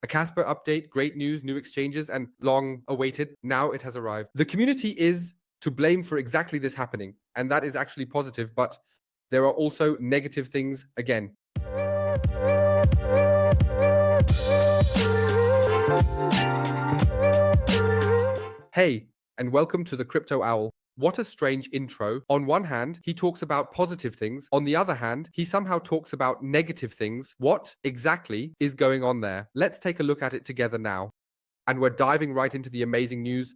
A Casper update, great news, new exchanges, and long awaited. Now it has arrived. The community is to blame for exactly this happening, and that is actually positive, but there are also negative things again. Hey, and welcome to the Crypto Owl. What a strange intro. On one hand, he talks about positive things. On the other hand, he somehow talks about negative things. What exactly is going on there? Let's take a look at it together now. And we're diving right into the amazing news.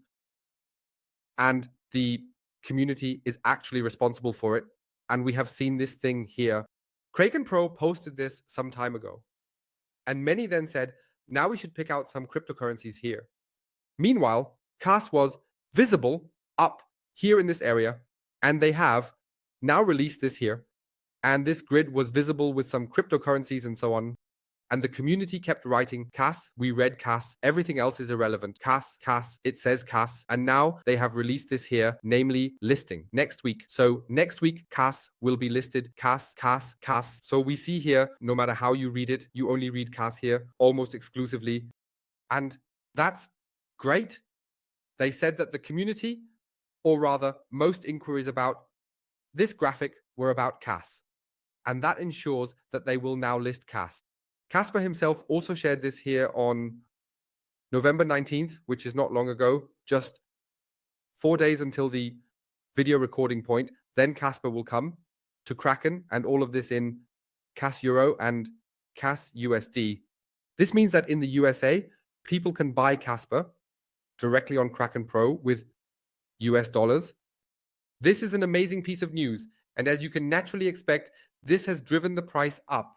And the community is actually responsible for it. And we have seen this thing here. Kraken Pro posted this some time ago. And many then said, now we should pick out some cryptocurrencies here. Meanwhile, KAS was visible up here in this area, and they have now released this here. And this grid was visible with some cryptocurrencies and so on. And the community kept writing KAS, we read KAS, everything else is irrelevant. KAS, KAS, it says KAS. And now they have released this here, namely listing next week. So next week, KAS will be listed KAS, KAS, KAS. So we see here, no matter how you read it, you only read KAS here almost exclusively. And that's great. They said that the community, or rather most inquiries about this graphic were about KAS. And that ensures that they will now list KAS. Casper himself also shared this here on November 19th, which is not long ago, just 4 days until the video recording point. Then Casper will come to Kraken, and all of this in KAS Euro and KAS USD. This means that in the USA, people can buy Casper directly on Kraken Pro with US dollars. This is an amazing piece of news, and as you can naturally expect, this has driven the price up.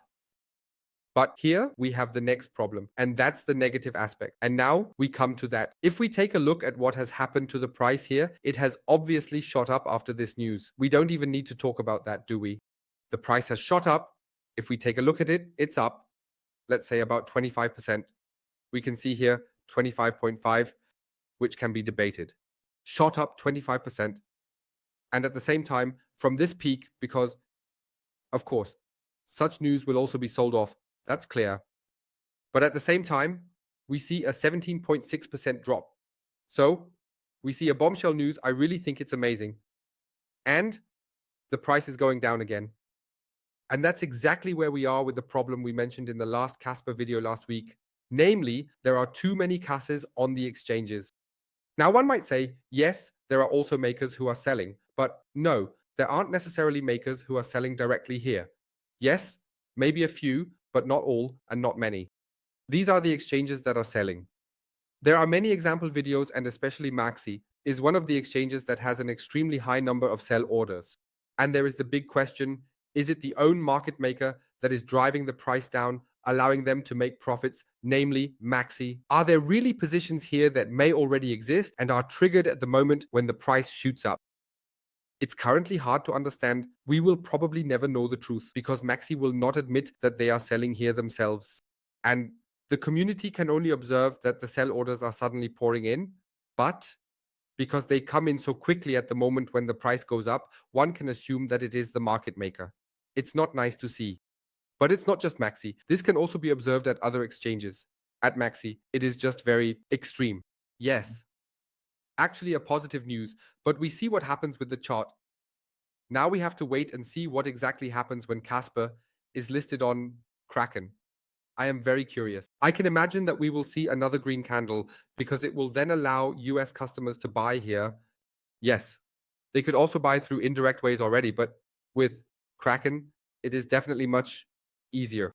But here we have the next problem, and that's the negative aspect. And now we come to that. If we take a look at what has happened to the price here, it has obviously shot up after this news. We don't even need to talk about that, do we? The price has shot up. If we take a look at it, it's up, let's say about 25%. We can see here 25.5, which can be debated. Shot up 25%. And at the same time, from this peak, because, of course, such news will also be sold off. That's clear. But at the same time, we see a 17.6% drop. So we see a bombshell news. I really think it's amazing. And the price is going down again. And that's exactly where we are with the problem we mentioned in the last Casper video last week. Namely, there are too many KASs on the exchanges. Now, one might say, yes, there are also makers who are selling, but no, there aren't necessarily makers who are selling directly here. Yes, maybe a few, but not all and not many. These are the exchanges that are selling. There are many example videos, and especially Maxi is one of the exchanges that has an extremely high number of sell orders. And there is the big question, is it the own market maker that is driving the price down, allowing them to make profits, namely Maxi? Are there really positions here that may already exist and are triggered at the moment when the price shoots up? It's currently hard to understand. We will probably never know the truth because Maxi will not admit that they are selling here themselves. And the community can only observe that the sell orders are suddenly pouring in, but because they come in so quickly at the moment when the price goes up, one can assume that it is the market maker. It's not nice to see. But it's not just Maxi. This can also be observed at other exchanges. At Maxi, it is just very extreme. Yes, actually a positive news, but we see what happens with the chart. Now we have to wait and see what exactly happens when Casper is listed on Kraken. I am very curious. I can imagine that we will see another green candle because it will then allow US customers to buy here. Yes, they could also buy through indirect ways already, but with Kraken, it is definitely much easier.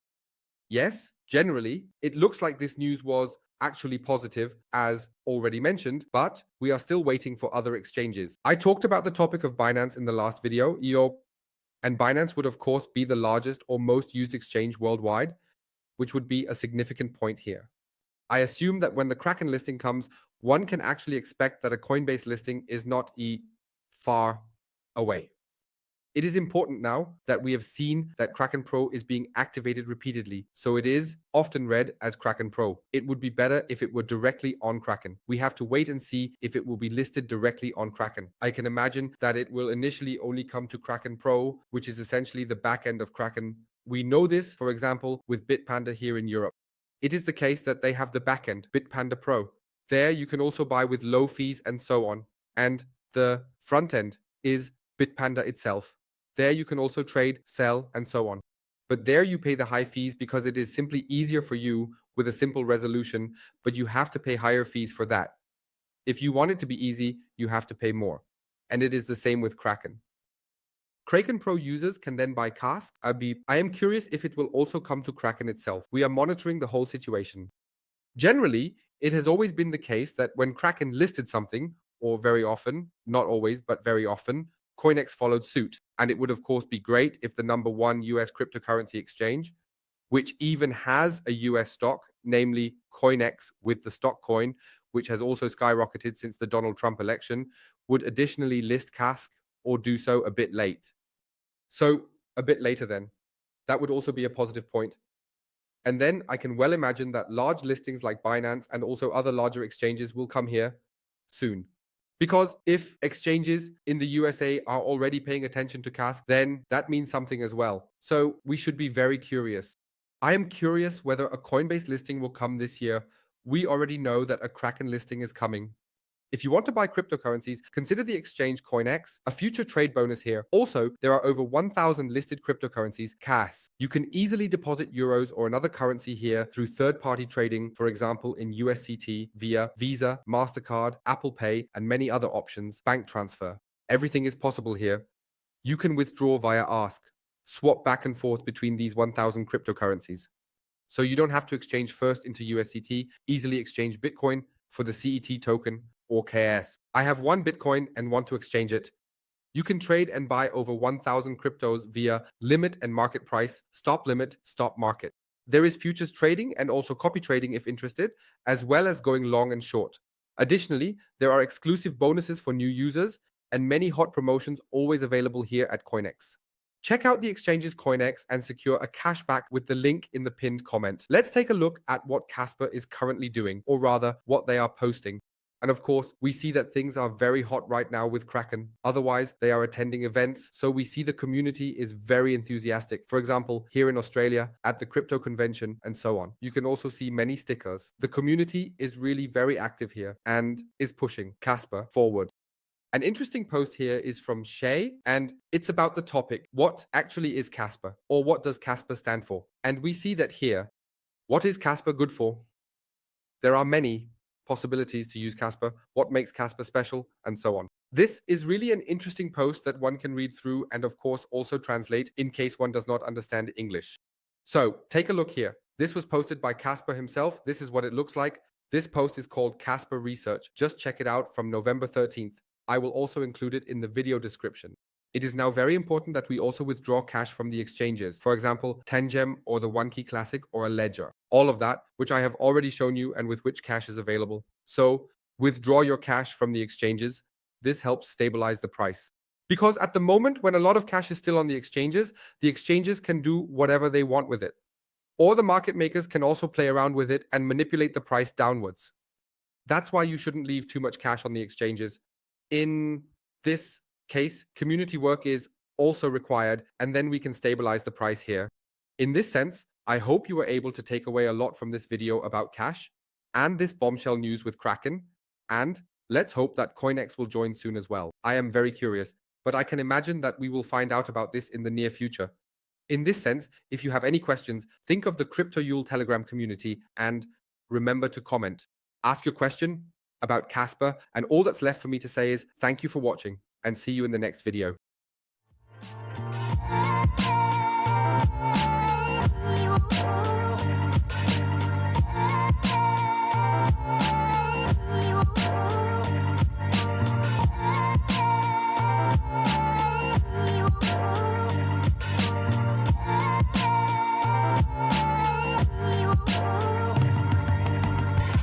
Yes, generally, it looks like this news was actually positive, as already mentioned, but we are still waiting for other exchanges. I talked about the topic of Binance in the last video, and Binance would of course be the largest or most used exchange worldwide, which would be a significant point here. I assume that when the Kraken listing comes, one can actually expect that a Coinbase listing is not far away. It is important now that we have seen that Kraken Pro is being activated repeatedly, so it is often read as Kraken Pro. It would be better if it were directly on Kraken. We have to wait and see if it will be listed directly on Kraken. I can imagine that it will initially only come to Kraken Pro, which is essentially the back end of Kraken. We know this, for example, with Bitpanda here in Europe. It is the case that they have the backend, Bitpanda Pro. There you can also buy with low fees and so on. And the front end is Bitpanda itself. There you can also trade, sell, and so on. But there you pay the high fees because it is simply easier for you with a simple resolution, but you have to pay higher fees for that. If you want it to be easy, you have to pay more. And it is the same with Kraken. Kraken Pro users can then buy KASK. I am curious if it will also come to Kraken itself. We are monitoring the whole situation. Generally, it has always been the case that when Kraken listed something, or very often, not always, but very often, CoinEx followed suit. And it would, of course, be great if the #1 US cryptocurrency exchange, which even has a US stock, namely CoinEx with the stock coin, which has also skyrocketed since the Donald Trump election, would additionally list KASK or do so a bit late. So a bit later then. That would also be a positive point. And then I can well imagine that large listings like Binance and also other larger exchanges will come here soon. Because if exchanges in the USA are already paying attention to KASK, then that means something as well. So we should be very curious. I am curious whether a Coinbase listing will come this year. We already know that a Kraken listing is coming. If you want to buy cryptocurrencies, consider the exchange CoinEx, a future trade bonus here. Also, there are over 1,000 listed cryptocurrencies, KAS. You can easily deposit euros or another currency here through third-party trading, for example in USCT, via Visa, MasterCard, Apple Pay, and many other options, bank transfer. Everything is possible here. You can withdraw via Ask, swap back and forth between these 1,000 cryptocurrencies. So you don't have to exchange first into USCT, easily exchange Bitcoin for the CET token or KS. I have one Bitcoin and want to exchange it. You can trade and buy over 1,000 cryptos via limit and market price, stop limit, stop market. There is futures trading and also copy trading if interested, as well as going long and short. Additionally, there are exclusive bonuses for new users and many hot promotions always available here at CoinEx. Check out the exchange's CoinEx and secure a cashback with the link in the pinned comment. Let's take a look at what Casper is currently doing, or rather, what they are posting. And of course, we see that things are very hot right now with Kraken. Otherwise, they are attending events, so we see the community is very enthusiastic. For example, here in Australia, at the crypto convention, and so on. You can also see many stickers. The community is really very active here and is pushing Casper forward. An interesting post here is from Shay, and it's about the topic, what actually is Casper, or what does Casper stand for? And we see that here. What is Casper good for? There are many possibilities to use Casper, what makes Casper special, and so on. This is really an interesting post that one can read through and of course also translate in case one does not understand English. So take a look here. This was posted by Casper himself. This is what it looks like. This post is called Casper Research. Just check it out from November 13th. I will also include it in the video description. It is now very important that we also withdraw cash from the exchanges. For example, Tangem or the OneKey Classic or a Ledger. All of that, which I have already shown you and with which cash is available. So withdraw your cash from the exchanges. This helps stabilize the price. Because at the moment, when a lot of cash is still on the exchanges can do whatever they want with it. Or the market makers can also play around with it and manipulate the price downwards. That's why you shouldn't leave too much cash on the exchanges. In this case, community work is also required, and then we can stabilize the price here. In this sense, I hope you were able to take away a lot from this video about cash and this bombshell news with Kraken, and let's hope that CoinEx will join soon as well. I am very curious, but I can imagine that we will find out about this in the near future. In this sense, if you have any questions, think of the Crypto Yule Telegram community and remember to comment. Ask your question about Casper, and all that's left for me to say is thank you for watching and see you in the next video.